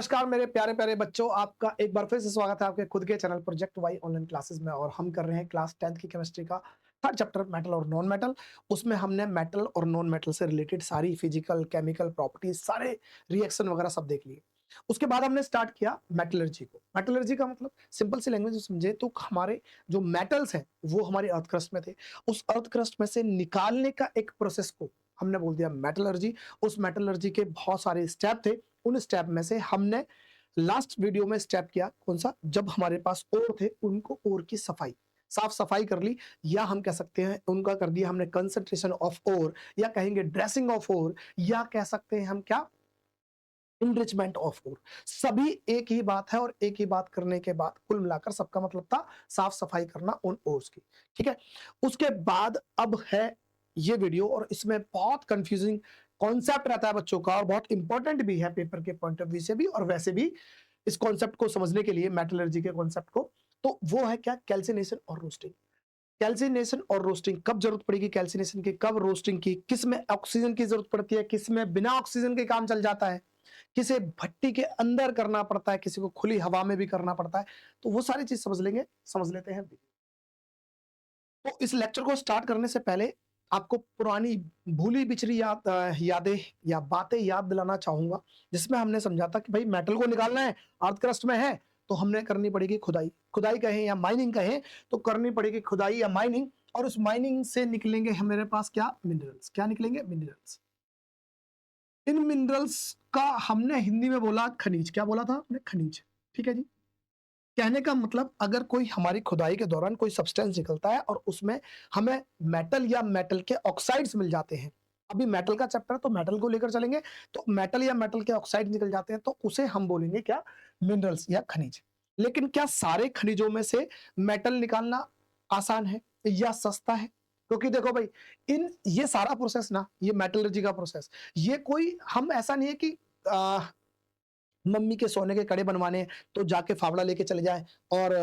नमस्कार मेरे प्यारे प्यारे बच्चों, आपका एक बार फिर से स्वागत है आपके खुद के channel project Y online classes में। और हम कर रहे हैं क्लास 10th की केमिस्ट्री का थर्ड चैप्टर मेटल और नॉन मेटल। उसमें हमने मेटल और नॉन मेटल से रिलेटेड सारी फिजिकल केमिकल प्रॉपर्टीज, सारे रिएक्शन वगैरह सब देख लिए। उसके बाद हमने स्टार्ट किया मेटलर्जी को। मेटलर्जी का मतलब सिंपल सी लैंग्वेज में समझे तो हमारे जो मेटल्स हैं वो हमारे अर्थ क्रस्ट में थे, उस अर्थ क्रस्ट में से निकालने का एक प्रोसेस को हमने बोल दिया मेटलर्जी। उस मेटलर्जी के बहुत सारे स्टेप थे, उन स्टेप में से हमने लास्ट वीडियो में स्टेप किया कौन सा, जब हमारे पास ओर थे उनको ओर की सफाई, साफ सफाई कर ली, या हम कह सकते हैं उनका कर दिया हमने कंसंट्रेशन ऑफ ओर, या कहेंगे ड्रेसिंग ऑफ ओर, या कह सकते हैं हम क्या, इनरिचमेंट ऑफ ओर। सभी एक ही बात है और एक ही बात करने के बाद कुल मिलाकर सबका मतलब था साफ सफाई करना उन ओर्स की। ठीक है, उसके बाद अब है ये वीडियो और इसमें बहुत कंफ्यूजिंग कॉन्सेप्ट रहता है बच्चों का और बहुत इंपॉर्टेंट भी है पेपर के पॉइंट ऑफ व्यू से भी और वैसे भी। इस कॉन्सेप्ट को समझने के लिए मेटलर्जी के कॉन्सेप्ट को, तो वो है क्या, कैल्सिनेशन और रोस्टिंग। कैल्सिनेशन और रोस्टिंग कब जरूरत पड़ेगी, कैल्सिनेशन की कब, रोस्टिंग की किस में ऑक्सीजन की जरूरत पड़ती है, किस में बिना ऑक्सीजन के काम चल जाता है, किसे भट्टी के अंदर करना पड़ता है, किसी को खुली हवा में भी करना पड़ता है। तो वो सारी चीज समझ लेंगे, समझ लेते हैं। तो इस लेक्चर को स्टार्ट करने से पहले आपको पुरानी भूली बिछड़ी यादें या बातें याद दिलाना चाहूंगा, जिसमें हमने समझा था कि भाई मेटल को निकालना है, अर्थ क्रस्ट में है तो हमने करनी पड़ेगी खुदाई, खुदाई कहें या माइनिंग कहें तो करनी पड़ेगी खुदाई या माइनिंग। और उस माइनिंग से निकलेंगे हमारे पास क्या, मिनरल्स। क्या निकलेंगे, मिनरल्स। इन मिनरल्स का हमने हिंदी में बोला खनिज। क्या बोला था हमने, खनिज। ठीक है जी। कहने का मतलब अगर कोई हमारी खुदाई के दौरान कोई सब्सटेंस निकलता है और उसमें हमें मेटल या मेटल के ऑक्साइड्स मिल जाते हैं, अभी मेटल का चैप्टर है तो मेटल को लेकर चलेंगे, तो मेटल या मेटल के ऑक्साइड निकल जाते हैं तो उसे हम बोलेंगे क्या, मिनरल्स या खनिज। लेकिन क्या सारे खनिजों में से मेटल निकालना आसान है या सस्ता है? क्योंकि देखो भाई, इन ये सारा प्रोसेस ना, ये मेटलर्जी का प्रोसेस, ये कोई हम ऐसा नहीं है कि मम्मी के सोने के कड़े बनवाने हैं, तो जाके फावड़ा लेके चले जाए और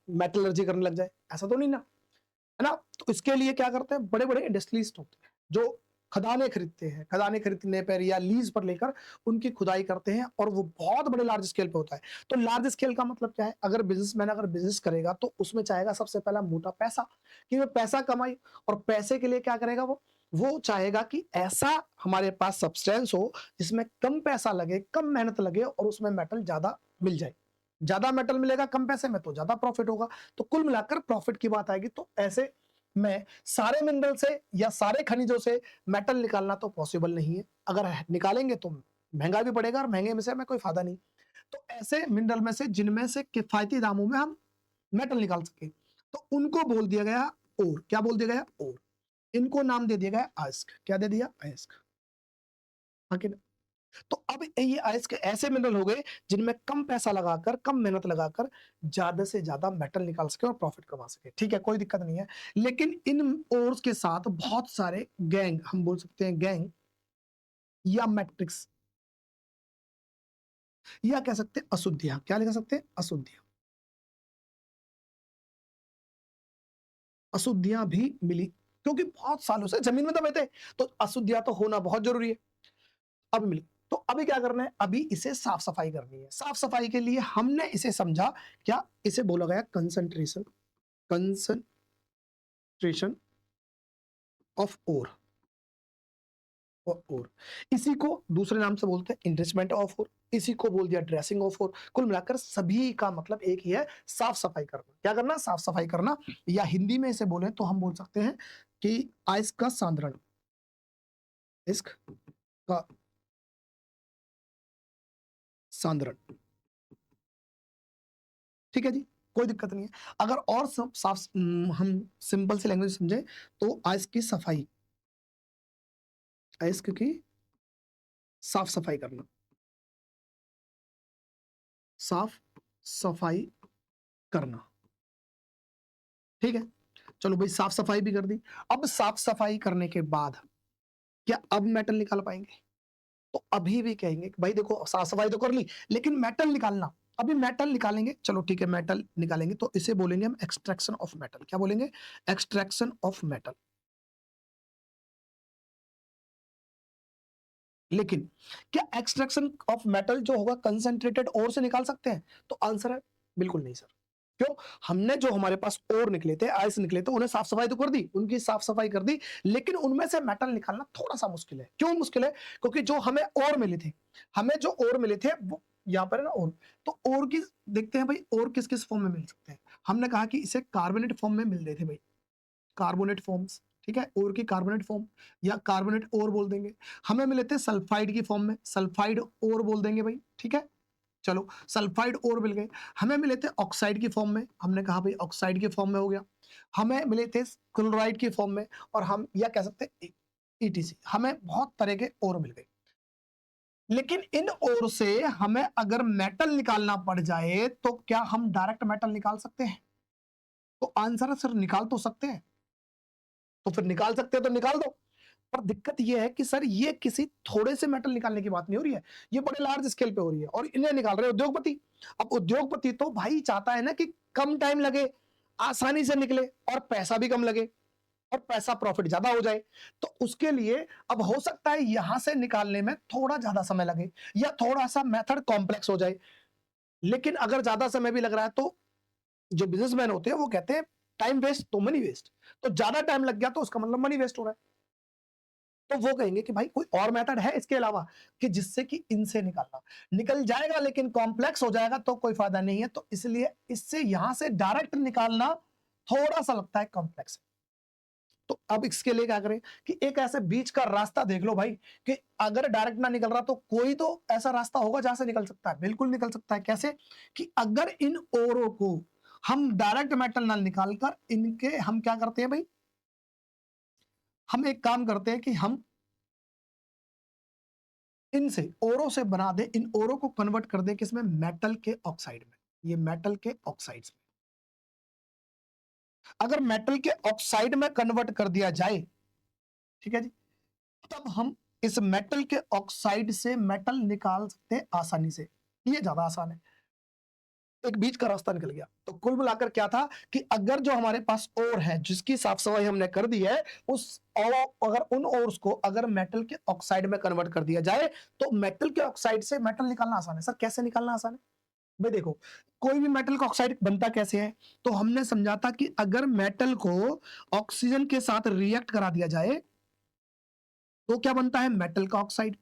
मेटलर्जी करने लग जाए, ऐसा तो नहीं ना, है ना। तो इसके लिए क्या करते हैं, बड़े बड़े इंडस्ट्रियलिस्ट होते हैं जो खदानें खरीदते हैं, खदानें खरीदने पर या लीज पर लेकर उनकी खुदाई करते हैं और वो बहुत बड़े लार्ज स्केल पे होता है। तो लार्ज स्केल का मतलब क्या है, अगर बिजनेसमैन अगर बिजनेस करेगा तो उसमें चाहेगा सबसे पहला मोटा पैसा, कि वो पैसा कमाए। और पैसे के लिए क्या करेगा, वो चाहेगा कि ऐसा हमारे पास सब्सटेंस हो जिसमें कम पैसा लगे, कम मेहनत लगे और उसमें मेटल ज्यादा मिल जाए। ज्यादा मेटल मिलेगा कम पैसे में तो ज्यादा प्रॉफिट होगा। तो कुल मिलाकर प्रॉफिट की बात आएगी, तो ऐसे में सारे मिनरल से या सारे खनिजों से मेटल निकालना तो पॉसिबल नहीं है। अगर निकालेंगे तो महंगा भी पड़ेगा और महंगे में से हमें कोई फायदा नहीं। तो ऐसे मिनरल में से जिनमें से किफायती दामों में हम मेटल निकाल सके, तो उनको बोल दिया गया ओर। क्या बोल दिया गया, ओर। इनको नाम दे दिया गया अयस्क। क्या दे दिया, अयस्क। हाँ कि नहीं? तो अब ये अयस्क ऐसे मिनरल हो गए जिनमें कम पैसा लगाकर, कम मेहनत लगाकर ज्यादा से ज्यादा मेटल निकाल सके और प्रॉफिट कमा सके। ठीक है, कोई दिक्कत नहीं है। लेकिन इन ओर्स के साथ बहुत सारे गैंग, हम बोल सकते हैं गैंग या मैट्रिक्स, या कह सकते हैं अशुद्धियां। क्या लिख सकते हैं, अशुद्धियां। अशुद्धियां भी मिली क्योंकि बहुत सालों से जमीन में दबे थे, तो अशुद्धियां तो होना बहुत जरूरी है। अब मिली, तो अभी क्या करना है, अभी इसे साफ सफाई करनी है। साफ सफाई के लिए हमने इसे समझा क्या, इसे बोला गया कंसंट्रेशन, कंसंट्रेशन ऑफ ओर। और इसी को दूसरे नाम से बोलते हैं इनरिचमेंट ऑफ ओर, इसी को बोल दिया ड्रेसिंग ऑफ ओर। कुल मिलाकर सभी का मतलब एक ही है, साफ सफाई करना। क्या करना, साफ सफाई करना। या हिंदी में इसे बोले तो हम बोल सकते हैं कि अयस्क का सांद्रण, अयस्क का सांद्रण। ठीक है जी, कोई दिक्कत नहीं है। अगर और सब साफ हम सिंपल सी लैंग्वेज समझे तो अयस्क की सफाई, अयस्क की साफ सफाई करना, साफ सफाई करना। ठीक है, चलो भाई साफ सफाई भी कर दी। अब साफ सफाई करने के बाद क्या अब मेटल निकाल पाएंगे? तो अभी भी कहेंगे कि भाई देखो साफ सफाई तो कर ली लेकिन मेटल निकालना, अभी मेटल निकालेंगे। चलो ठीक है, मेटल निकालेंगे तो इसे बोलेंगे हम एक्सट्रैक्शन ऑफ मेटल। क्या बोलेंगे, एक्सट्रैक्शन ऑफ मेटल। लेकिन क्या एक्सट्रैक्शन ऑफ मेटल जो होगा कंसंट्रेटेड ओर से निकाल सकते हैं? तो आंसर है बिल्कुल नहीं सर। क्यों? हमने जो हमारे पास ओर निकले थे, आयस निकले थे, उन्हें साफ-सफाई तो कर दी, उनकी साफ-सफाई कर दी, लेकिन उनमें से मेटल निकालना थोड़ा-सा मुश्किल है। क्यों मुश्किल है? क्योंकि जो हमें ओर मिले थे, हमें जो ओर मिले थे वो यहाँ पर है ना ओर, तो ओर की देखते हैं भाई ओर किस-किस फॉर्म में मिल सकते हैं। हमने कहा कि इसे कार्बोनेट फॉर्म में मिल रहे थे भाई, कार्बोनेट फॉर्म्स, ठीक है? ओर की कार्बोनेट फॉर्म या कार्बोनेट ओर बोल देंगे। हमें मिले थे सल्फाइड की फॉर्म में, सल्फाइड ओर बोल देंगे भाई, ठीक है? चलो सल्फाइड ओर मिल गए। हमें मिले थे ऑक्साइड की फॉर्म में, हमने कहा भाई ऑक्साइड की फॉर्म में हो गया। हमें मिले थे क्लोराइड की फॉर्म में और हम या कह सकते हैं ईटीसी, हमें बहुत तरह के ओर मिल गए। लेकिन इन ओर से हमें अगर मेटल निकालना पड़ जाए तो क्या हम डायरेक्ट मेटल निकाल सकते हैं? तो आंसर है सर निकाल तो सकते हैं। तो फिर निकाल सकते हैं तो निकाल दो। पर दिक्कत ये है कि सर ये किसी थोड़े से मेटल निकालने की बात नहीं हो रही है, ये बड़े लार्ज स्केल पे हो रही है और इन्हें निकाल रहे हैं उद्योगपति। अब उद्योगपति तो भाई चाहता है ना कि कम टाइम लगे, आसानी से निकले और पैसा भी कम लगे और पैसा प्रॉफिट ज्यादा हो जाए। तो उसके लिए अब हो सकता है यहां से निकालने में थोड़ा ज्यादा समय लगे या थोड़ा सा मेथड कॉम्प्लेक्स हो जाए। लेकिन अगर ज्यादा समय भी लग रहा है तो जो बिजनेसमैन होते हैं वो कहते हैं टाइम वेस्ट तो मनी वेस्ट। तो ज्यादा टाइम लग गया तो उसका मतलब मनी वेस्ट हो रहा है। तो वो कहेंगे कि भाई कोई और मेथड है इसके अलावा कि जिससे कि इनसे निकालना निकल जाएगा लेकिन कॉम्प्लेक्स हो जाएगा तो कोई फायदा नहीं है। तो इसलिए इससे यहां से डायरेक्ट निकालना थोड़ा सा लगता है कॉम्प्लेक्स। तो अब इसके लिए क्या करें कि एक ऐसे बीच का रास्ता देख लो भाई कि अगर डायरेक्ट ना निकल रहा तो कोई तो ऐसा रास्ता होगा जहां से निकल सकता है। बिल्कुल निकल सकता है। कैसे? कि अगर इन ओरों को हम डायरेक्ट मेटल ना निकालकर इनके हम क्या करते हैं भाई, हम एक काम करते हैं कि हम इनसे ओरों से बना दे, इन ओरों को कन्वर्ट कर दे किसमें? मेटल के ऑक्साइड में। ये मेटल के ऑक्साइड्स में अगर मेटल के ऑक्साइड में कन्वर्ट कर दिया जाए, ठीक है जी, तब हम इस मेटल के ऑक्साइड से मेटल निकाल सकते हैं आसानी से। ये ज्यादा आसान है। एक बीच का रास्ता निकल गया। तो कुल मिलाकर क्या था कि अगर जो हमारे पास ओर है जिसकी साफ सफाई हमने कर दी है, उस और अगर उन ओर्स को अगर मेटल के ऑक्साइड में कन्वर्ट कर दिया जाए तो मेटल के ऑक्साइड से मेटल निकालना आसान है। सर कैसे निकालना आसान है? भाई देखो, कोई भी मेटल का ऑक्साइड बनता कैसे है? तो हमने समझा था कि अगर मेटल को ऑक्सीजन के साथ रिएक्ट करा दिया जाए तो क्या बनता है? मेटल का ऑक्साइड।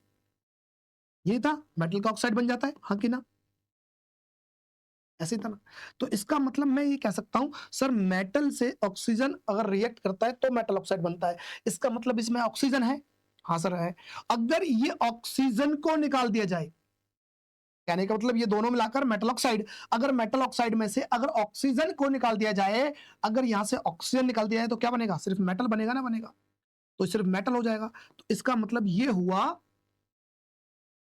ये था, मेटल का ऑक्साइड बन जाता है, हाँ कि ना? ऐसे था ना? तो इसका मतलब मैं ये कह सकता हूं सर मेटल से ऑक्सीजन अगर रिएक्ट करता है तो मेटल ऑक्साइड बनता है। इसका मतलब इसमें ऑक्सीजन है। हाँ सर है। अगर ये ऑक्सीजन को निकाल दिया जाए, कहने का मतलब ये दोनों मिलाकर मेटल ऑक्साइड, अगर मेटल ऑक्साइड में से अगर ऑक्सीजन को निकाल दिया जाए, अगर यहां से ऑक्सीजन निकाल दिया जाए तो क्या बनेगा? सिर्फ मेटल बनेगा ना बनेगा? तो सिर्फ मेटल हो जाएगा। तो इसका मतलब ये हुआ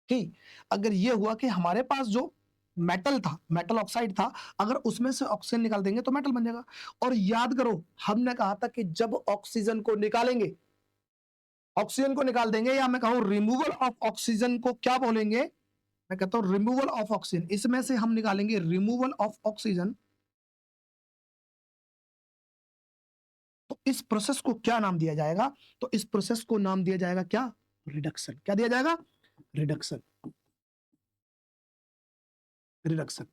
कि अगर ये हुआ कि हमारे पास जो मेटल था, मेटल ऑक्साइड था, अगर उसमें से ऑक्सीजन निकाल देंगे तो मेटल बन जाएगा। और याद करो हमने कहा था कि जब ऑक्सीजन को निकालेंगे, ऑक्सीजन को निकाल देंगे या मैं कहूं रिमूवल ऑफ ऑक्सीजन को क्या बोलेंगे? मैं कहता हूं रिमूवल ऑफ ऑक्सीजन। इसमें से हम निकालेंगे रिमूवल ऑफ ऑक्सीजन। तो इस प्रोसेस को क्या नाम दिया जाएगा? तो इस प्रोसेस को नाम दिया जाएगा क्या? रिडक्शन। क्या दिया जाएगा? रिडक्शन। रिडक्शन।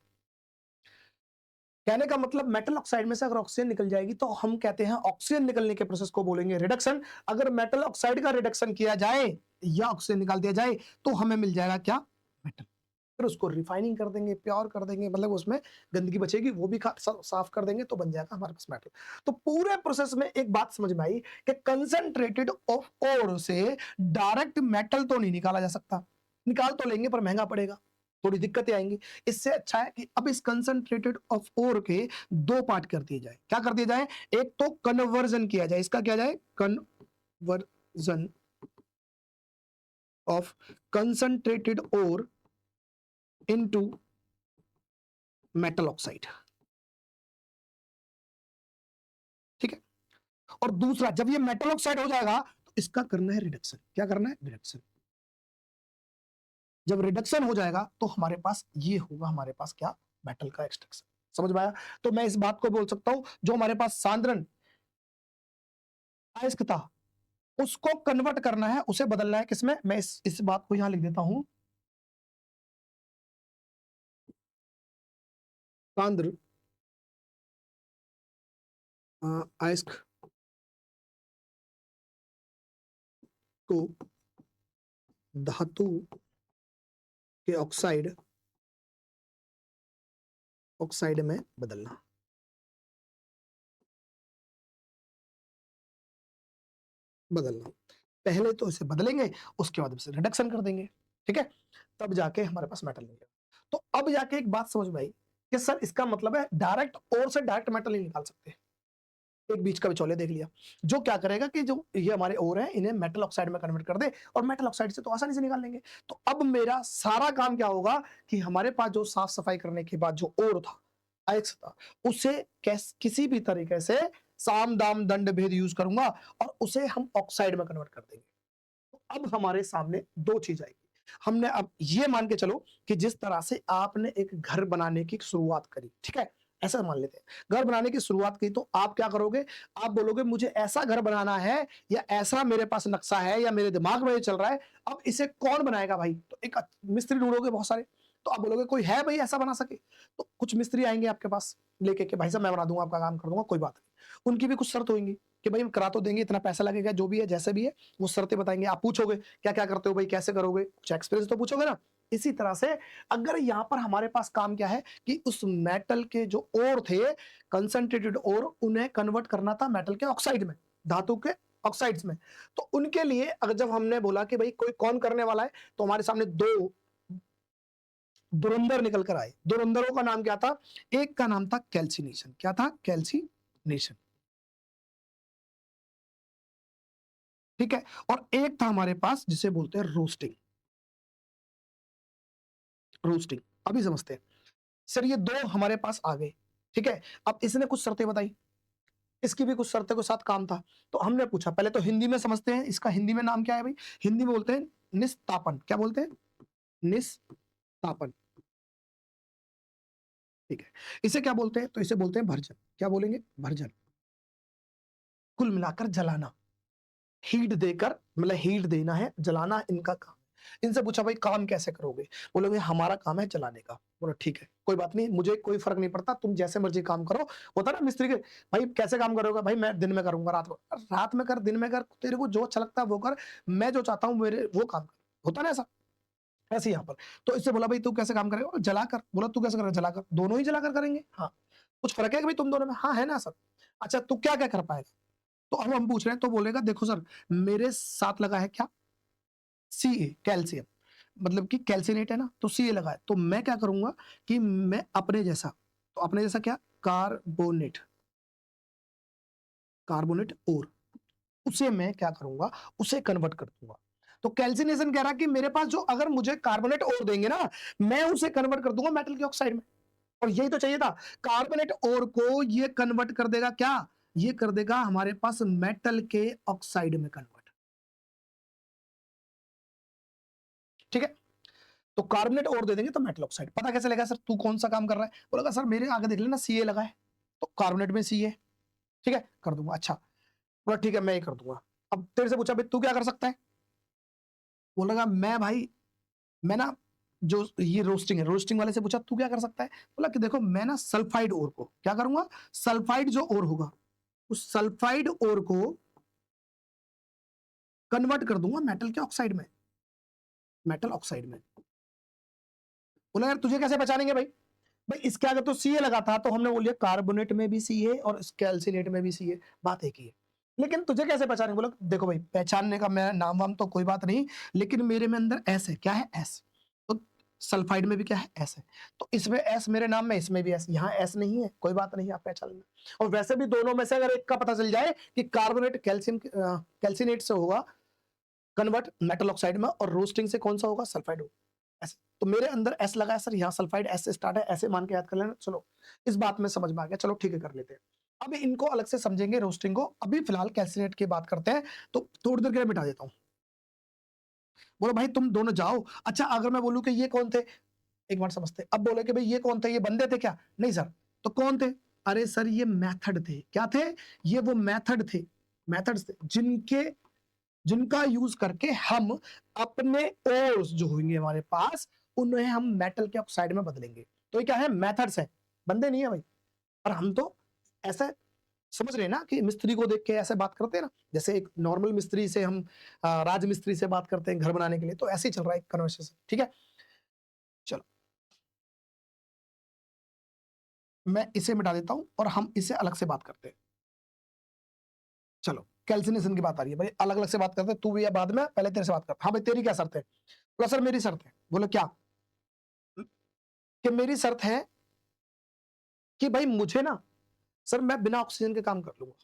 कहने का मतलब मेटल ऑक्साइड में से अगर ऑक्सीजन निकल जाएगी तो हम कहते हैं ऑक्सीजन निकलने के प्रोसेस को बोलेंगे रिडक्शन। अगर मेटल ऑक्साइड का रिडक्शन किया जाए या ऑक्सीजन निकाल दिया जाए तो हमें मिल जाएगा क्या? मेटल। फिर उसको रिफाइनिंग कर देंगे, प्योर कर देंगे, मतलब उसमें गंदगी बचेगी वो भी साफ कर देंगे तो बन जाएगा हमारे पास मेटल। तो पूरे प्रोसेस में एक बात समझ में आई कि कंसंट्रेटेड ऑफ ओर से डायरेक्ट मेटल तो नहीं निकाला जा सकता। निकाल तो लेंगे पर महंगा पड़ेगा, थोड़ी दिक्कतें आएंगी। इससे अच्छा है कि अब इस कंसंट्रेटेड ऑफ ओर के दो पार्ट कर दिए जाए। क्या कर दिया जाए? एक तो कन्वर्जन किया जाए। इसका किया जाए conversion of concentrated ore into metal oxide. ठीक है। और दूसरा, जब ये मेटल ऑक्साइड हो जाएगा तो इसका करना है रिडक्शन। क्या करना है? रिडक्शन। जब रिडक्शन हो जाएगा तो हमारे पास ये होगा, हमारे पास क्या? मेटल का एक्सट्रैक्शन। समझ में आया? तो मैं इस बात को बोल सकता हूं जो हमारे पास सांद्रण अयस्क था, उसको कन्वर्ट करना है, उसे बदलना है किसमें? मैं इस बात को यहां लिख देता हूं, सांद्र अयस्क को धातु के ऑक्साइड में बदलना। पहले तो इसे बदलेंगे, उसके बाद इसे रिडक्शन कर देंगे, ठीक है, तब जाके हमारे पास मेटल निकलेगा। तो अब जाके एक बात समझ में आई कि सर इसका मतलब है डायरेक्ट ओर से डायरेक्ट मेटल नहीं निकाल सकते। एक बीच का बिचौलिया देख लिया, जो क्या करेगा कि जो ये हमारे ओर है इन्हें मेटल ऑक्साइड में कन्वर्ट कर दे, और मेटल ऑक्साइड से तो आसानी से निकाल लेंगे। तो अब मेरा सारा काम क्या होगा कि हमारे पास जो साफ सफाई करने के बाद जो ओर था, अयस्क था, उसे किसी भी तरीके से साम दाम दंड भेद यूज करूंगा और उसे हम ऑक्साइड में कन्वर्ट कर देंगे। तो अब हमारे सामने दो चीज आएगी। हमने अब ये मान के चलो कि जिस तरह से आपने एक घर बनाने की शुरुआत करी, ठीक है, ऐसा मान लेते हैं घर बनाने की शुरुआत की, तो आप क्या करोगे? आप बोलोगे मुझे ऐसा घर बनाना है, या ऐसा मेरे पास नक्शा है, या मेरे दिमाग में ये चल रहा है, अब इसे कौन बनाएगा भाई? तो एक मिस्त्री ढूंढोगे बहुत सारे, तो आप बोलोगे कोई है भाई ऐसा बना सके? तो कुछ मिस्त्री आएंगे आपके पास लेके कि भाई साहब मैं बना दूंगा, आपका काम कर दूंगा, कोई बात नहीं। उनकी भी कुछ शर्त होंगी कि भाई हम करा तो देंगे, इतना पैसा लगेगा, जो भी है जैसे भी है वो शर्तें बताएंगे। आप पूछोगे क्या क्या करते हो भाई, कैसे करोगे, कुछ एक्सपीरियंस तो पूछोगे ना। इसी तरह से अगर यहाँ पर हमारे पास काम क्या है कि उस मेटल के जो ओर थे, कंसंट्रेटेड ओर, उन्हें कन्वर्ट करना था मेटल के ऑक्साइड में, धातु के ऑक्साइड्स में। तो उनके लिए अगर जब हमने बोला कि भाई कोई कौन करने वाला है, तो हमारे सामने दो धुरंधर निकल कर आए। धुरंधरों का नाम क्या था? एक का नाम था कैल्सिनेशन। क्या था? कैल्सिनेशन, ठीक है। और एक था हमारे पास जिसे बोलते हैं रोस्टिंग। रोस्टिंग अभी समझते हैं। सर ये दो हमारे पास आ गए, ठीक है। अब इसने कुछ शर्तें बताई, इसकी भी कुछ शर्तों के साथ काम था। तो हमने पूछा, पहले तो हिंदी में समझते हैं, इसका हिंदी में नाम क्या है भाई? हिंदी में बोलते हैं निस्तापन। क्या बोलते हैं? निस्तापन, ठीक है। इसे क्या बोलते हैं? तो इसे बोलते हैं भर्जन। क्या बोलेंगे? भर्जन। कुल मिलाकर जलाना, हीट देकर, मतलब हीट देना है, जलाना इनका काम। इनसे पूछा भाई काम कैसे करोगे? बोलोगे हमारा काम है जलाने का। बोलो ठीक है, कोई बात नहीं, मुझे कोई फर्क नहीं पड़ता, तुम जैसे मर्जी काम करो। होता ना मिस्त्री के, भाई कैसे काम करोगे? भाई मैं दिन में करूंगा, रात में कर, दिन में कर, तेरे को जो अच्छा लगता है वो कर, मैं जो चाहता हूँ मेरे वो काम कर। होता ना ऐसा? ऐसे यहाँ पर। तो इससे बोला भाई तू कैसे काम करेगा? जलाकर। बोला तू कैसे करेगा? जलाकर। दोनों ही जलाकर करेंगे। हाँ। कुछ फर्क है कि भाई तुम दोनों में? हाँ है ना सर। अच्छा तू क्या क्या कर पाएगा? तो अब हम पूछ रहे हैं, तो बोलेगा देखो सर, मेरे साथ लगा है क्या? सी कैल्शियम, मतलब कि कैल्सिनेट है ना, तो सी लगा है। तो मैं क्या करूंगा कि मैं अपने जैसा, तो अपने जैसा क्या? कार्बोनेट, कार्बोनेट और उसे मैं क्या करूंगा? उसे कन्वर्ट कर दूंगा। तो कैल्सिनेशन कह रहा कि मेरे पास जो, अगर मुझे कार्बोनेट और देंगे ना, मैं उसे कन्वर्ट कर दूंगा मेटल के ऑक्साइड में। और यही तो चाहिए था। कार्बोनेट और को ये कन्वर्ट कर देगा क्या? ये कर देगा हमारे पास मेटल के ऑक्साइड में कन्वर्ट, ठीक है। तो कार्बोनेट और दे देंगे तो मेटल ऑक्साइड। पता कैसे लगा सर तू कौन सा काम कर रहा है? बोला सर मेरे आगे देख लेना सीए लगा है, तो कार्बोनेट में सी है, ठीक है, कर दूंगा। अच्छा, बोला ठीक है मैं ही कर दूंगा। अब तेरे से पूछा भाई तू क्या कर सकता है? बोलेगा मैं भाई, मैं ना, जो ये रोस्टिंग है, रोस्टिंग वाले से पूछा तू क्या कर सकता है? बोला कि देखो मैं ना सल्फाइड ओर को क्या करूंगा? सल्फाइड जो ओर होगा, उस सल्फाइड ओर को कन्वर्ट कर दूंगा मेटल के ऑक्साइड में, मेटल ऑक्साइड में। बोला यार तुझे कैसे पहचानेंगे भाई? भाई इसके आगे तो सीए लगा था, तो हमने बोल लिया कार्बोनेट में भी सी है और कैल्सिनेट में भी सी है, बात एक ही है। लेकिन तुझे कैसे पहचाने? बोला देखो भाई पहचानने का मैं नाम वाम तो कोई बात नहीं, लेकिन मेरे में अंदर एस है। क्या है? एस। तो सल्फाइड में भी क्या है? एस है। तो इसमें एस मेरे नाम में, इसमें भी एस, यहाँ एस नहीं है, कोई बात नहीं, आप पहचान लेना। और वैसे भी दोनों में से अगर एक का पता चल जाए कि कार्बोनेट कैल्शियम कैल्सिनेट से होगा कन्वर्ट मेटल ऑक्साइड में, और रोस्टिंग से कौन सा होगा? सल्फाइड होगा। ऐसे तो मेरे अंदर एस लगा है सर, यहाँ सल्फाइड एस से स्टार्ट है, ऐसे मान के याद कर लेना। चलो इस बात में समझ में आ गया, चलो ठीक है कर लेते हैं। अब इनको अलग से समझेंगे रोस्टिंग को, अभी फिलहाल कैल्सिनेट की बात करते हैं। तो थोड़ी देर के लिए मिटा देता हूँ। बोलो भाई तुम दोनों जाओ। अच्छा अगर मैं बोलूं कि ये कौन थे, एक बार समझते हैं। अब बोले कि भाई ये कौन थे? ये बंदे थे क्या? नहीं सर। तो कौन थे? अरे सर ये मेथड थे। क्या थे? ये वो मेथड थे, मेथड्स थे जिनके जिनका यूज करके हम अपने ओर्स जो होंगे हमारे पास उन्हें हम मेटल के ऑक्साइड में बदलेंगे। तो ये क्या है, मेथड्स है, बंदे नहीं है भाई। और हम तो ऐसा समझ रहे हैं ना कि मिस्त्री को देख के ऐसे बात करते हैं ना, जैसे एक नॉर्मल मिस्त्री से हम राज मिस्त्री से बात करते हैं घर बनाने के लिए, तो ऐसे ही चल रहा है कन्वर्सेशन। ठीक है, चलो मैं इसे मिटा देता हूं और हम इसे अलग से बात करते हैं। चलो कैल्सिनेशन की बात आ रही है भाई, अलग अलग से बात करते हैं, तू भी या बाद में, पहले तेरे से बात करते। हाँ भाई तेरी क्या शर्त है? बोला सर मेरी शर्त है। बोले क्या? कि मेरी शर्त है कि भाई मुझे ना, सर मैं बिना ऑक्सीजन के काम कर लूंगा,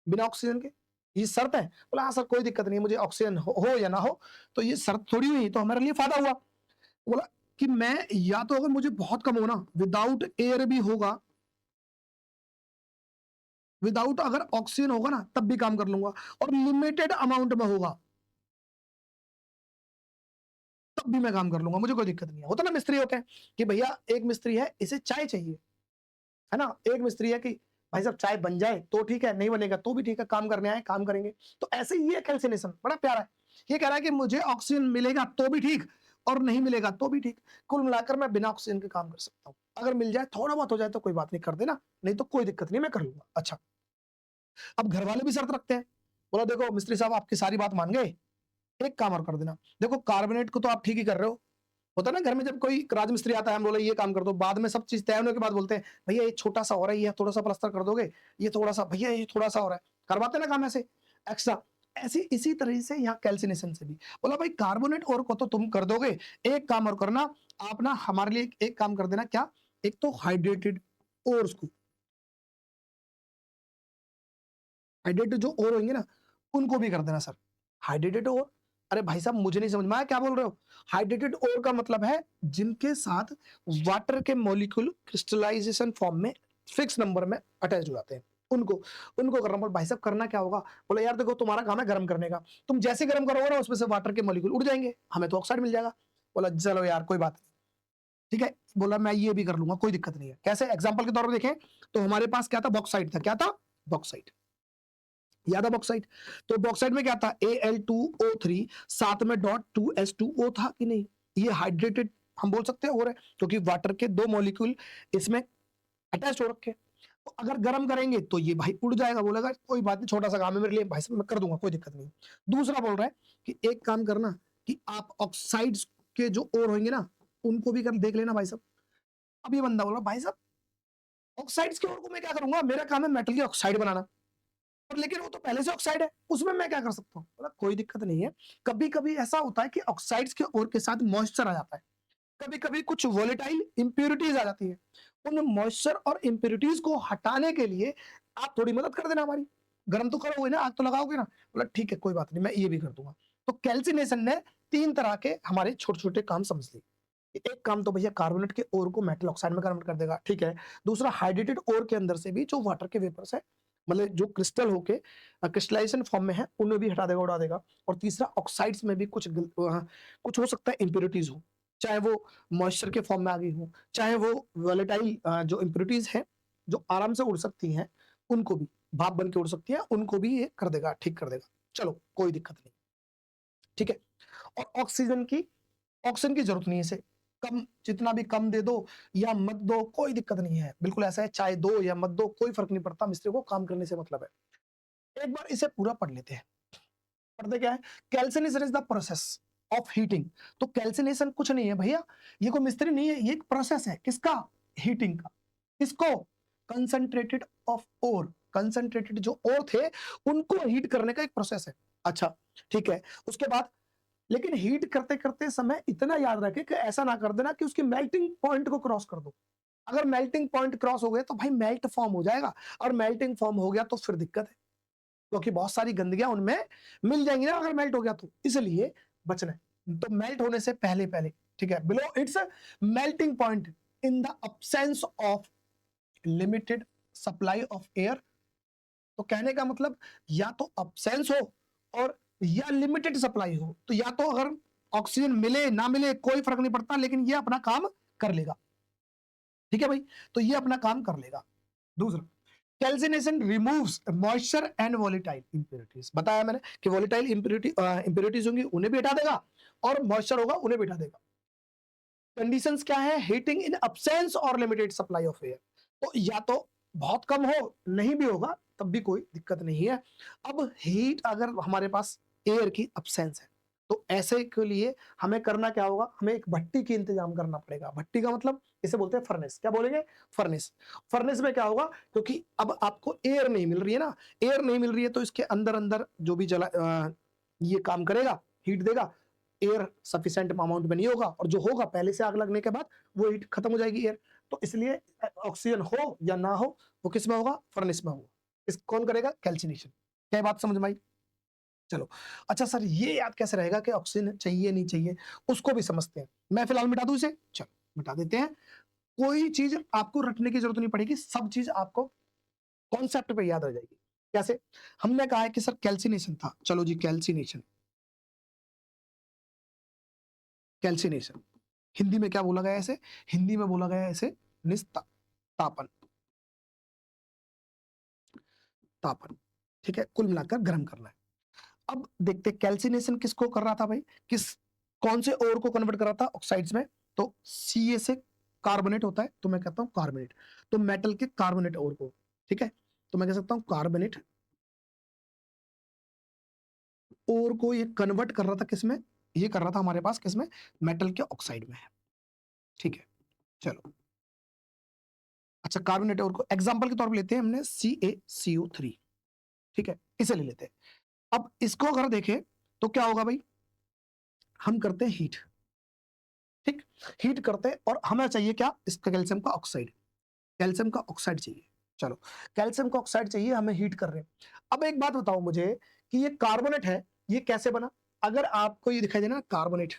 बिना ऑक्सीजन के, ये शर्त है? बोला हाँ सर कोई दिक्कत नहीं है, मुझे ऑक्सीजन हो या ना हो, तो ये शर्त थोड़ी हुई, तो हमारे लिए फायदा हुआ। बोला कि मैं या तो अगर मुझे बहुत कम हो ना, विदाउट एयर भी होगा, विदाउट अगर ऑक्सीजन होगा ना तब भी काम कर लूंगा, और लिमिटेड अमाउंट में होगा तब भी मैं काम कर लूंगा, मुझे कोई दिक्कत नहीं है। होता ना मिस्त्री होते हैं कि भैया एक मिस्त्री है इसे चाय चाहिए, है ना, एक मिस्त्री है कि भाई साहब चाय बन जाए तो ठीक है, नहीं बनेगा तो भी ठीक है, काम करने आए काम करेंगे। तो ऐसे ही ये कैल्सिनेशन बड़ा प्यारा है, ये कह रहा है कि मुझे ऑक्सीजन मिलेगा तो भी ठीक और नहीं मिलेगा तो भी ठीक, कुल मिलाकर मैं बिना ऑक्सीजन के काम कर सकता हूँ। अगर मिल जाए थोड़ा बहुत हो जाए तो कोई बात नहीं, कर देना, नहीं तो कोई दिक्कत नहीं, मैं कर लूंगा। अच्छा, अब घर वाले भी शर्त रखते हैं। बोला देखो मिस्त्री साहब आपकी सारी बात मान गए, एक काम और कर देना, देखो कार्बोनेट को तो आप ठीक ही कर रहे हो, होता है ना घर में जब कोई राजमिस्त्री आता है, हम बोले ये काम कर दो, बाद में सब चीज तय होने के बाद बोलते हैं भैया ये छोटा सा हो रहा है, ये थोड़ा सा प्लास्टर कर दोगे, ये थोड़ा सा भैया ये थोड़ा सा हो रहा है, करवाते ना काम ऐसे एक्स्ट्रा। ऐसी इसी तरह से यहाँ कैल्सिनेशन से भी बोला भाई कार्बोनेट और को तो तुम कर दोगे, एक काम और करना, आप ना हमारे लिए एक काम कर देना, क्या? एक तो हाइड्रेटेड ओर्स को, हाइड्रेटेड जो ओर होंगे ना उनको भी कर देना सर। हाइड्रेटेड ओर, अरे भाई साहब मुझे नहीं समझ में आया क्या बोल रहे हो? हाइड्रेटेड ओर का मतलब है जिनके साथ वाटर के मॉलिक्यूल क्रिस्टलाइजेशन फॉर्म में फिक्स नंबर में अटैच हो जाते हैं, उनको उनको करना। बोल भाई साहब करना क्या होगा? बोले यार देखो तुम्हारा काम है गर्म करने का, तुम जैसे गर्म करोगे ना उसमें से वाटर के मॉलिक्यूल उड़ जाएंगे, हमें तो ऑक्साइड मिल जाएगा। बोला चलो यार कोई बात नहीं, ठीक है। बोला मैं ये भी कर लूंगा, कोई दिक्कत नहीं है। कैसे? एग्जाम्पल के तौर पर देखें तो हमारे पास क्या था, बॉक्साइड था, क्या था? बॉक्साइड, याद है बॉक्साइड? तो बॉक्साइड में क्या था, Al2O3, साथ में डॉट 2S2O था कि नहीं? ये हाइड्रेटेड हम बोल सकते हैं हो रहा है क्योंकि वाटर के दो मॉलिक्यूल इसमें अटैच हो रखे हैं। तो अगर गर्म करेंगे तो ये भाई उड़ जाएगा, बोलेगा कोई बात नहीं छोटा सा काम है मेरे लिए, भाई साहब मैं कर दूंगा कोई दिक्कत नहीं। दूसरा बोल रहा है कि एक काम करना कि आप ऑक्साइड्स के जो और होंगे ना उनको भी कर देख लेना भाई साहब। अब ये बंदा बोल रहा भाई साहब ऑक्साइड्स के और को मैं क्या करूंगा, मेरा काम है मेटल की ऑक्साइड बनाना, और लेकिन वो तो पहले से ऑक्साइड है, उसमें मैं क्या कर सकता हूँ? बोला कोई दिक्कत नहीं है। कभी कभी ऐसा होता है कि ऑक्साइड्स के ओर के साथ मॉइस्चर आ जाता है, कभी कभी कुछ वोलेटाइल इंप्योरिटीज आ जाती है, उन मॉइस्चर और इंप्योरिटीज को हटाने के लिए आप थोड़ी मदद कर देना हमारी। गर्म तो करोगे ना, आग तो लगाओगे ना? बोला ठीक है कोई बात नहीं, मैं ये भी कर दूंगा। तो कैल्सिनेशन ने तीन तरह के हमारे छोटे छोटे काम समझ लिए। एक काम तो भैया कार्बोनेट के ओर को मेटल ऑक्साइड में कन्वर्ट कर देगा, ठीक है। दूसरा हाइड्रेटेड ओर के अंदर से भी जो वाटर के वेपर्स है, मतलब जो क्रिस्टल होके क्रिस्टलाइजेशन फॉर्म में है, उन्हें भी हटा देगा, उड़ा देगा। और तीसरा ऑक्साइड्स में भी कुछ हो सकता है इंप्योरिटीज हो, चाहे वो मॉइस्चर के फॉर्म में आ गई हो, चाहे वो वोलेटाइल जो इंप्योरिटीज है जो आराम से उड़ सकती हैं, उनको भी भाप बन के उड़ सकती है, उनको भी ये कर देगा, ठीक कर देगा। चलो कोई दिक्कत नहीं, ठीक है। और ऑक्सीजन की जरूरत नहीं है इसे, कम जितना भी कम दे दो या मत दो कोई दिक्कत नहीं है, बिल्कुल ऐसा है, चाहे दो या मत दो कोई फर्क नहीं पड़ता, मिस्त्री को काम करने से मतलब है। एक बार इसे पूरा पढ़ लेते हैं। पढ़ते क्या है? Calcination is the process of heating. तो कैल्सिनेशन कुछ नहीं है भैया, ये कोई मिस्त्री नहीं है, ये एक प्रोसेस है किसका? हीटिंग का। किसको? कंसंट्रेटेड ऑफ ओर, कंसंट्रेटेड जो ओर थे उनको हीट करने का एक प्रोसेस है। अच्छा ठीक है, उसके बाद लेकिन हीट करते करते समय इतना याद रखे कि ऐसा ना कर देना कि उसकी मेल्टिंग पॉइंट को क्रॉस कर दो। अगर मेल्टिंग पॉइंट क्रॉस हो गए तो भाई मेल्ट फॉर्म हो जाएगा, और मेल्टिंग फॉर्म हो गया तो फिर दिक्कत है, क्योंकि बहुत सारी गंदगियां उनमें मिल जाएंगी ना अगर मेल्ट हो गया तो, इसलिए बचना है। तो मेल्ट होने से पहले पहले, ठीक है, below it's melting point in the absence of limited supply of air. तो कहने का मतलब या तो अब्सेंस हो और या लिमिटेड सप्लाई हो, तो या तो अगर ऑक्सीजन मिले ना मिले कोई फर्क नहीं पड़ता, लेकिन ये अपना काम कर लेगा, ठीक है भाई, तो ये अपना काम कर लेगा। दूसरा calcination removes moisture and volatile impurities. बताया मैंने कि वोलेटाइल इंप्योरिटीज होंगी उन्हें भी हटा देगा और मॉइस्चर होगा उन्हें भी हटा देगा। कंडीशंस क्या है? हीटिंग इन अब्सेंस और लिमिटेड सप्लाई ऑफ एयर। तो या तो बहुत कम हो, नहीं भी होगा तब भी कोई दिक्कत नहीं है। अब हीट अगर हमारे पास एयर की अब्सेंस है तो ऐसे के लिए हमें करना क्या होगा? हमें एक भट्टी की इंतजाम करना पड़ेगा। भट्टी का मतलब इसे बोलते हैं फर्नेस। क्या बोलेंगे? फर्नेस। फर्नेस में क्या होगा? क्योंकि अब आपको एयर नहीं मिल रही है ना, एयर नहीं मिल रही है तो इसके अंदर अंदर जो भी ये काम करेगा, हीट देगा, एयर सफिशिएंट अमाउंट में नहीं होगा, और जो होगा पहले से आग लगने के बाद वो हीट खत्म हो जाएगी एयर। तो इसलिए ऑक्सीजन हो या ना हो वो किस में होगा? फर्नेस में होगा। इस कौन करेगा? कैल्सिनेशन। क्या बात समझ में आई? चलो। अच्छा सर ये याद कैसे रहेगा कि ऑक्सीजन चाहिए नहीं चाहिए, उसको भी समझते हैं। मैं फिलहाल मिटा दूं इसे, चलो मिटा देते हैं। कोई चीज आपको रटने की जरूरत नहीं पड़ेगी, सब चीज आपको कॉन्सेप्ट पे याद रह जाएगी। कैसे? हमने कहा है कि सर कैल्सिनेशन था, चलो जी कैल्सिनेशन। कैल्सिनेशन हिंदी में क्या बोला गया है इसे? हिंदी में बोला गया है इसे निस्तापन। तापन। ठीक है, कुल मिलाकर गर्म करना है। अब देखते कैल्सिनेशन किसको कर रहा था भाई? किस कौन से ओर को कन्वर्ट कर रहा था ऑक्साइड्स में? तो सी से कार्बोनेट होता है तो मैं कहता हूं कार्बोनेट, तो मेटल के कार्बोनेट ओर को। ठीक है, तो मैं कह सकता हूं कार्बोनेट ओर को ये कन्वर्ट कर रहा था किसमें? ये कर रहा था हमारे पास किसमें? मेटल के ऑक्साइड में। ठीक है, चलो। अच्छा कार्बोनेट ओर को एग्जांपल के तौर पर लेते हैं हमने CaCO3। ठीक है, इसे ले लेते हैं। अब इसको अगर देखें तो क्या होगा भाई? हम करते हैं हीट। ठीक, हीट करते हैं और हमें चाहिए क्या? इसका कैल्शियम का ऑक्साइड। कैल्शियम का ऑक्साइड चाहिए। चलो, कैल्शियम का ऑक्साइड चाहिए, हमें हीट कर रहे हैं। अब एक बात बताओ मुझे कि ये कार्बोनेट है, ये कैसे बना? अगर आपको ये दिखाई देना कार्बोनेट,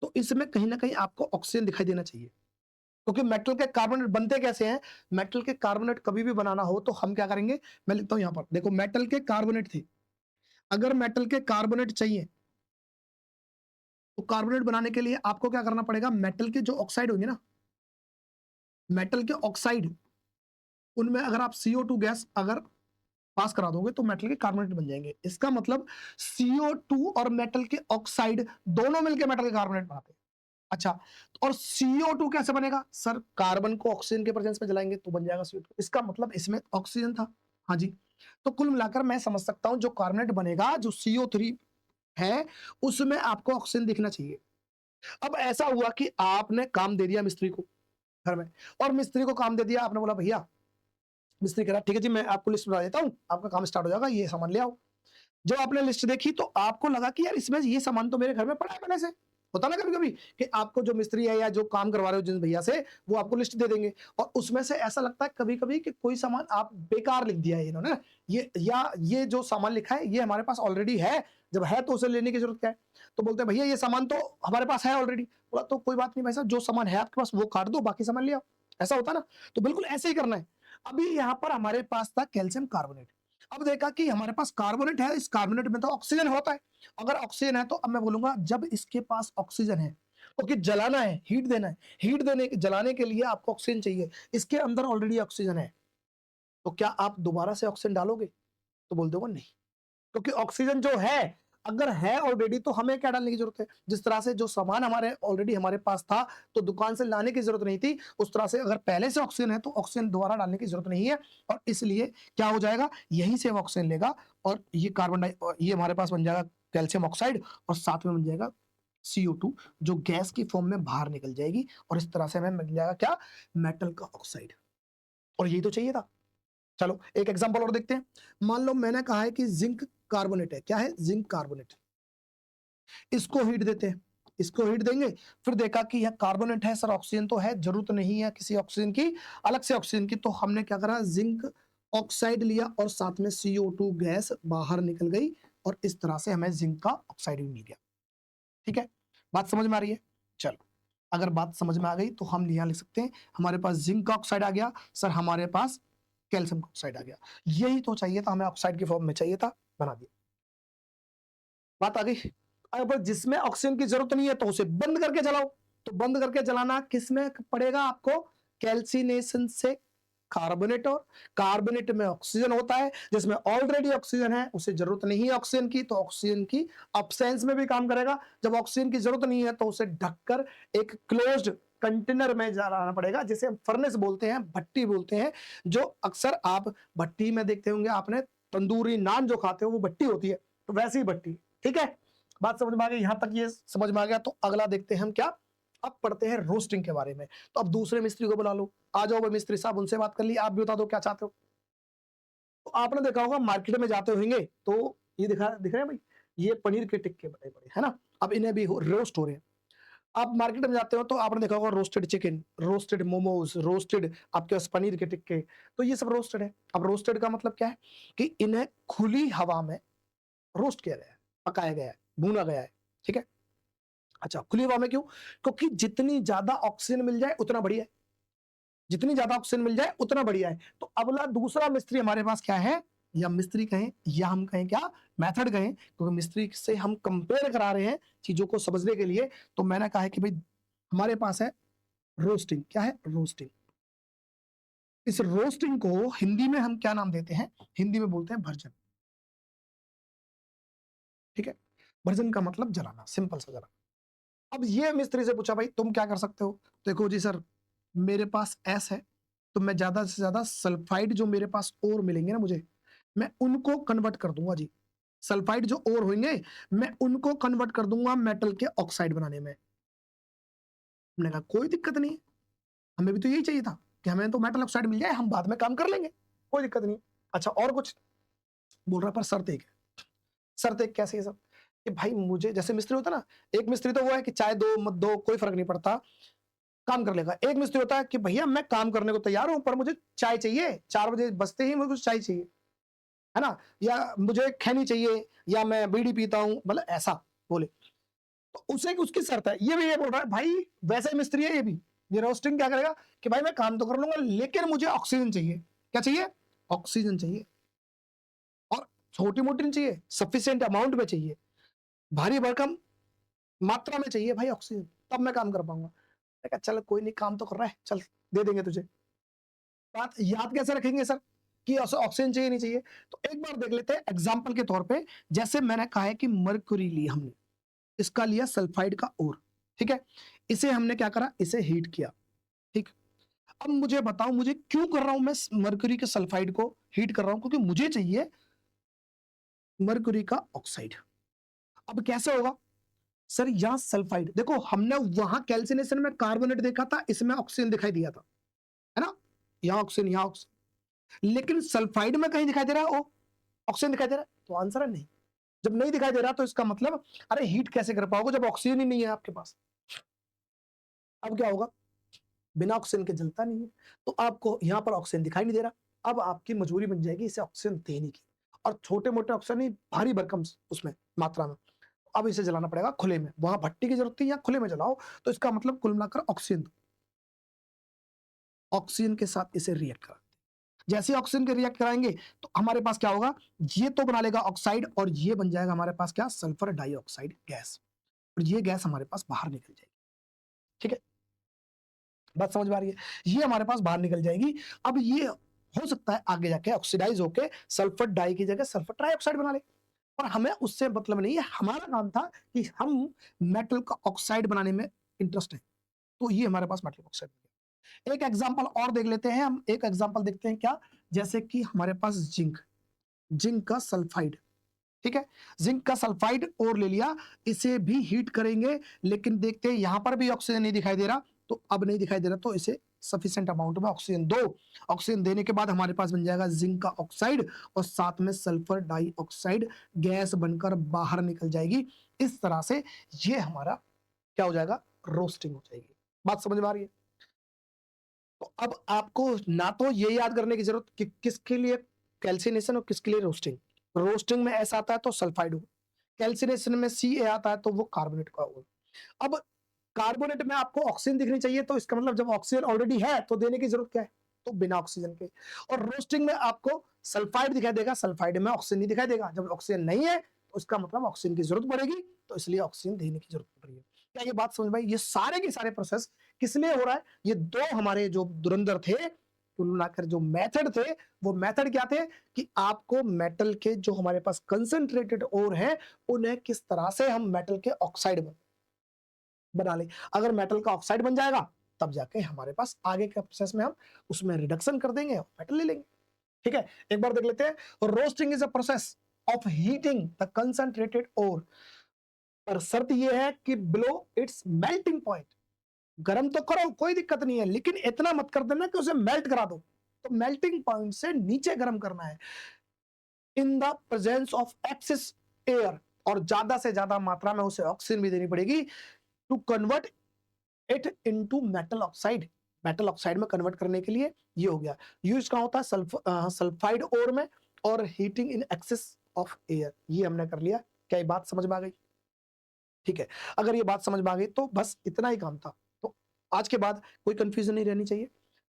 तो इसमें कहीं ना कहीं आपको ऑक्सीजन दिखाई देना चाहिए, क्योंकि मेटल के कार्बोनेट बनते कैसे हैं? मेटल के कार्बोनेट कभी भी बनाना हो तो हम क्या करेंगे? मैं लिखता हूं यहां पर, देखो मेटल के कार्बोनेट थे। अगर मेटल के कार्बोनेट चाहिए तो कार्बोनेट बनाने के लिए आपको क्या करना पड़ेगा? मेटल के जो ऑक्साइड होंगे ना, मेटल के ऑक्साइड, उनमें अगर आप CO2 गैस अगर पास करा दोगे तो मेटल के कार्बोनेट बन जाएंगे। इसका मतलब CO2 और मेटल के ऑक्साइड दोनों मिलकर मेटल के कार्बोनेट बनाते हैं। अच्छा, और CO2 कैसे बनेगा? सर कार्बन को ऑक्सीजन के प्रेजेंस में जलाएंगे तो बन जाएगा CO2। इसका मतलब इसमें ऑक्सीजन था। हाँ जी, तो कुल मिलाकर मैं समझ सकता हूं जो कार्बोनेट बनेगा, जो CO3 है, उसमें आपको ऑक्सीजन दिखना चाहिए। अब ऐसा हुआ कि आपने काम दे दिया मिस्त्री को घर में, और मिस्त्री को काम दे दिया, आपने बोला भैया, मिस्त्री कह रहा ठीक है जी मैं आपको लिस्ट बना देता हूँ, आपका काम स्टार्ट हो जाएगा, ये सामान ले आओ। जब आपने लिस्ट देखी तो आपको लगा कि यार इसमें ये सामान तो मेरे घर में पड़ा है पहले से। होता ना कभी कभी कि आपको जो मिस्त्री है या जो काम करवा रहे हो जिन भैया से, वो आपको लिस्ट दे देंगे और उसमें से ऐसा लगता है कभी कभी कि कोई सामान आप बेकार लिख दिया है इन्होंने, ये या ये जो सामान लिखा है ये हमारे पास ऑलरेडी है, जब है तो उसे लेने की जरूरत क्या है? तो बोलते हैं भैया ये सामान तो हमारे पास है ऑलरेडी। बोला तो कोई बात नहीं भाई साहब, जो सामान है आपके पास वो काट दो, बाकी सामान ले आओ। ऐसा होता ना, तो बिल्कुल ऐसे ही करना है। अभी यहाँ पर हमारे पास था कैल्शियम कार्बोनेट। अब देखा कि हमारे पास कार्बोनेट है, इस कार्बोनेट में तो ऑक्सीजन होता है। अगर ऑक्सीजन है तो अब मैं बोलूंगा जब इसके पास ऑक्सीजन है, क्योंकि जलाना है, हीट देना है, हीट देने जलाने के लिए आपको ऑक्सीजन चाहिए, इसके अंदर ऑलरेडी ऑक्सीजन है, तो क्या आप दोबारा से ऑक्सीजन डालोगे? तो बोल दोगे नहीं, क्योंकि ऑक्सीजन जो है, अगर है ऑलरेडी तो हमें क्या डालने की जरूरत है? जिस तरह से जो सामान हमारे ऑलरेडी हमारे पास था तो दुकान से लाने की जरूरत नहीं थी, उस तरह से अगर पहले से ऑक्सीजन है तो ऑक्सीजन दोबारा डालने की जरूरत नहीं है, और इसलिए क्या हो जाएगा? यहीं से वो ऑक्सीजन लेगा और ये ये हमारे पास बन जाएगा कैल्शियम ऑक्साइड, और साथ में बन जाएगा CO2, जो गैस की फॉर्म में बाहर निकल जाएगी, और इस तरह से हमें मिल जाएगा क्या? मेटल का ऑक्साइड। और यही तो चाहिए था। चलो एक एग्जांपल और देखते हैं। मान लो मैंने कहा है कि जिंक कार्बोनेट है। क्या है? Zinc carbonate. इसको हीट देते हैं, इसको हीट देंगे, फिर देखा कि यह कार्बोनेट है, सर ऑक्सीजन तो है, जरूरत नहीं है किसी ऑक्सीजन की, अलग से ऑक्सीजन की, तो हमने क्या करा? जिंक ऑक्साइड लिया और साथ में CO2 गैस बाहर निकल गई, और इस तरह से हमें जिंक का ऑक्साइड भी मिल गया। ठीक है, बात समझ में आ रही है? चलो, अगर बात समझ में आ गई तो हम यहाँ लिख सकते हैं हमारे पास जिंक का ऑक्साइड आ गया, सर हमारे पास कैल्शियम ऑक्साइड आ गया। यही तो चाहिए था हमें, ऑक्साइड की फॉर्म में चाहिए था, बना दिया। बात आ गई। अब जिसमें ऑक्सीजन की जरूरत नहीं है तो उसे बंद करके जलाओ। तो बंद करके जलाना किस में पड़ेगा आपको? कैल्सिनेशन से कार्बोनेट और कार्बोनेट में ऑक्सीजन होता है, जिसमें ऑलरेडी ऑक्सीजन है, उसे जरूरत नहीं है ऑक्सीजन की, तो ऑक्सीजन की अब्सेंस में भी काम करेगा। जब ऑक्सीजन की जरूरत नहीं है तो उसे ढककर एक क्लोज्ड कंटेनर में जाना पड़ेगा, जिसे हम फर्नेस बोलते हैं, भट्टी बोलते हैं, जो अक्सर आप भट्टी में देखते होंगे आपने, तंदूरी नान जो खाते हो वो भट्टी होती है, तो वैसी ही भट्टी। ठीक है, बात समझ में आ गई? यहां तक ये समझ में आ गया, तो अगला देखते हैं हम क्या, अब पढ़ते हैं रोस्टिंग के बारे में। तो अब दूसरे मिस्त्री को बुला लो, आ जाओ भाई मिस्त्री साहब, उनसे बात कर ली, आप भी बता दो क्या चाहते हो। तो आपने देखा होगा मार्केट में जाते होंगे तो ये दिख रहे हैं भाई, ये पनीर के टिक्के बड़े बड़े है ना, अब इन्हें भी रोस्ट हो रहे हैं। आप मार्केट में जाते हो तो आपने देखा होगा roasted chicken, roasted momos, roasted आपके पास पनीर के टिक्के, तो ये सब रोस्टेड है। अब रोस्टेड का मतलब क्या है कि इन्हें खुली हवा में रोस्ट किया गया है, पकाया गया है, भूना गया है। ठीक है, अच्छा खुली हवा में क्यों? क्योंकि जितनी ज्यादा ऑक्सीजन मिल जाए उतना बढ़िया है, जितनी ज्यादा ऑक्सीजन मिल जाए उतना बढ़िया है। तो अगला दूसरा मिस्त्री हमारे पास क्या है, या मिस्त्री कहें या हम कहें क्या, मेथड कहें, क्योंकि मिस्त्री से हम कंपेयर करा रहे हैं चीजों को समझने के लिए। तो मैंने कहा है कि भाई हमारे पास है रोस्टिंग। क्या है? रोस्टिंग। इस रोस्टिंग को हिंदी में हम क्या नाम देते हैं? हिंदी में बोलते हैं भर्जन। ठीक है, भर्जन का मतलब जलाना, सिंपल सा जलाना। अब ये मिस्त्री से पूछा भाई तुम क्या कर सकते हो? देखो जी सर, मेरे पास एस है, तो मैं ज्यादा से ज्यादा सल्फाइड जो मेरे पास और मिलेंगे ना मुझे, मैं उनको कन्वर्ट कर दूंगा जी। सल्फाइड जो और होंगे मैं उनको कन्वर्ट कर दूंगा मेटल के ऑक्साइड बनाने में। हमने कहा कोई दिक्कत नहीं है, हमें भी तो यही चाहिए था कि हमें तो मेटल ऑक्साइड मिल जाए, हम बाद में काम कर लेंगे, कोई दिक्कत नहीं। अच्छा और कुछ? बोल रहा पर शर्त एक है। शर्त एक कैसे है सर? कि भाई मुझे, जैसे मिस्त्री होता है ना, एक मिस्त्री तो वो है कि चाय दो मत दो कोई फर्क नहीं पड़ता, काम कर लेगा। एक मिस्त्री होता है कि भैया मैं काम करने को तैयार हूं पर मुझे चाय चाहिए, 4 बजे बजते ही मुझे कुछ चाय चाहिए, है ना, या मुझे खैनी चाहिए, या मैं बीड़ी पीता हूं, मतलब ऐसा बोले, तो उसे उसकी शर्त है। ये भी ये बोल रहा है भाई वैसे मिस्त्री है ये भी, ये रोस्टिंग क्या करेगा कि भाई मैं काम तो कर लूंगा लेकिन मुझे ऑक्सीजन चाहिए। क्या चाहिए? ऑक्सीजन चाहिए, और छोटी मोटी नहीं चाहिए, सफिशिएंट अमाउंट में चाहिए, भारी भरकम मात्रा में चाहिए भाई ऑक्सीजन, तब मैं काम कर पाऊंगा। मैंने कहा चल कोई नहीं, काम तो कर रहा है, चल दे देंगे तुझे। बात याद कैसे रखेंगे सर कि ऑक्सीजन चाहिए नहीं चाहिए? तो एक बार देख लेते हैं एग्जांपल के तौर पे। जैसे मैंने कहा है कि मरक्यूरी ली हमने, इसका लिया सल्फाइड का ओर, ठीक है, इसे हमने क्या करा, इसे हीट किया। ठीक, अब मुझे बताओ मुझे क्यों कर रहा हूं मैं मरक्यूरी के सल्फाइड को हीट कर रहा हूं? क्योंकि मुझे चाहिए मरक्यूरी का ऑक्साइड। अब कैसे होगा सर? यहां सल्फाइड देखो, हमने वहां कैल्सिनेशन में कार्बोनेट देखा था, इसमें ऑक्सीजन दिखाई दिया था, है ना, यहाँ ऑक्सीजन यहाँ ऑक्सीजन, लेकिन सल्फाइड में कहीं दिखाई दे रहा है ओ ऑक्सीजन दिखाई दे रहा है? तो आंसर है नहीं। जब नहीं दिखाई दे रहा तो इसका मतलब अरे हीट कैसे कर पाओगे जब ऑक्सीजन ही नहीं है आपके पास? अब क्या होगा? बिना ऑक्सीजन के जलता नहीं है, तो आपको यहाँ पर ऑक्सीजन दिखाई नहीं दे रहा। अब आपकी मजबूरी बन जाएगी इसे ऑक्सीजन देने की, और छोटे मोटे ऑक्सीजन नहीं, भारी भरकम उसमें मात्रा में। अब इसे जलाना पड़ेगा खुले में, वहां भट्टी की जरूरत नहीं, या खुले में जलाओ। तो इसका मतलब कुल मिलाकर ऑक्सीजन, ऑक्सीजन के साथ इसे रिएक्ट करा, जैसे ऑक्सीजन के रिएक्ट कराएंगे तो हमारे पास क्या होगा, ये तो बना लेगा ऑक्साइड, और ये बन जाएगा हमारे पास क्या, सल्फर डाइऑक्साइड गैस, और ये गैस हमारे पास बाहर निकल जाएगी। ठीक है, बात समझ में आ रही है? ये हमारे पास बाहर निकल जाएगी। अब ये हो सकता है आगे जाके ऑक्सीडाइज होके सल्फर डाई की जगह सल्फर ट्राइऑक्साइड बना ले, और हमें उससे मतलब नहीं है, हमारा काम था कि हम मेटल का ऑक्साइड बनाने में इंटरेस्ट है, तो ये हमारे पास मेटल ऑक्साइड। एक एग्जांपल और देख लेते हैं हम, एक एग्जांपल देखते हैं क्या, जैसे कि हमारे पास जिंक, जिंक का सल्फाइड, ठीक है, जिंक का सल्फाइड और ले लिया, इसे भी हीट करेंगे, लेकिन देखते हैं यहां पर भी ऑक्सीजन नहीं दिखाई दे रहा, तो अब नहीं दिखाई दे रहा तो इसे सफिशिएंट अमाउंट में ऑक्सीजन दो। ऑक्सीजन देने के बाद हमारे पास बन जाएगा जिंक का ऑक्साइड, और साथ में सल्फर डाइऑक्साइड गैस बनकर बाहर निकल जाएगी। इस तरह से ये हमारा क्या हो जाएगा, रोस्टिंग हो जाएगी। बात समझ में आ रही है? तो अब आपको ना तो ये याद करने की जरूरत कि किसके लिए कैल्सिनेशन और किसके लिए रोस्टिंग। रोस्टिंग में एस आता है तो सल्फाइड हो, कैल्सिनेशन में सी ए आता है तो वो कार्बोनेट का हो। अब कार्बोनेट में आपको ऑक्सीजन दिखनी चाहिए, तो इसका मतलब जब ऑक्सीजन ऑलरेडी है तो देने की जरूरत क्या है, तो बिना ऑक्सीजन के। और रोस्टिंग में आपको सल्फाइड दिखाई देगा, सल्फाइड में ऑक्सीजन नहीं दिखाई देगा। जब ऑक्सीजन नहीं है तो इसका मतलब ऑक्सीजन की जरूरत पड़ेगी, तो इसलिए ऑक्सीजन देने की जरूरत पड़ रही है। क्या ये बात समझ में आई? ये सारे के सारे प्रोसेस किस लिए हो रहा है? ये दो हमारे जो धुरंधर थे कुल मिलाकर जो मेथड थे, वो मेथड क्या थे कि आपको मेटल के जो हमारे पास कंसंट्रेटेड ओर हैं, उन्हें किस तरह से हम मेटल के ऑक्साइड बना लें। अगर मेटल का ऑक्साइड बन जाएगा, तब जाके हमारे पास आगे के प्रोसेस में हम उसमें रिडक्शन कर देंगे और मेटल ले लेंगे। ठीक है, एक बार देख लेते हैं। Roasting is a process of heating the concentrated ore, पर शर्त यह है कि बिलो इट्स मेल्टिंग पॉइंट। गरम तो करो, कोई दिक्कत नहीं है, लेकिन इतना मत कर देना कि उसे मेल्ट करा दो। तो मेल्टिंग पॉइंट से नीचे गरम करना है in the presence of excess air, और ज्यादा से ज्यादा मात्रा में उसे ऑक्सीजन भी देनी पड़ेगी to convert it into metal oxide. Metal oxide में कन्वर्ट करने के लिए ये हो गया। यूज कहाँ होता है? सल्फाइड ओर में, और heating in excess of air. ये हमने कर लिया। क्या ये बात समझ में आ गई? ठीक है, अगर ये बात समझ में आ गई तो बस इतना ही काम था। तो आज के बाद कोई कंफ्यूजन नहीं रहनी चाहिए।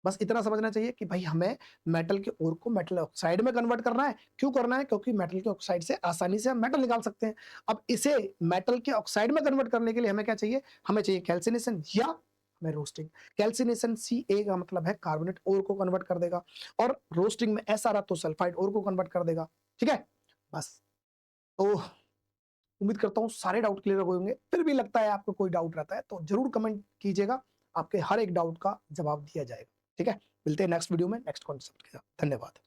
बस इतना समझना चाहिए कि भाई हमें मेटल के ओर को मेटल ऑक्साइड में कन्वर्ट करना है। क्यों करना है? क्योंकि मेटल के ऑक्साइड से आसानी से हम मेटल निकाल सकते हैं। अब इसे मेटल के ऑक्साइड में कन्वर्ट करने के लिए हमें क्या चाहिए? हमें चाहिए कैल्सिनेशन या हमें रोस्टिंग। कैल्सिनेशन Ca का मतलब है कार्बोनेट ओर को कन्वर्ट कर देगा, और रोस्टिंग में एस आ रहा तो सल्फाइड ओर को कन्वर्ट कर देगा। ठीक है, बस। तो उम्मीद करता हूँ सारे डाउट क्लियर हो होंगे। फिर भी लगता है आपको कोई डाउट रहता है तो जरूर कमेंट कीजिएगा, आपके हर एक डाउट का जवाब दिया जाएगा। ठीक है, मिलते हैं नेक्स्ट वीडियो में नेक्स्ट कॉन्सेप्ट के साथ। धन्यवाद।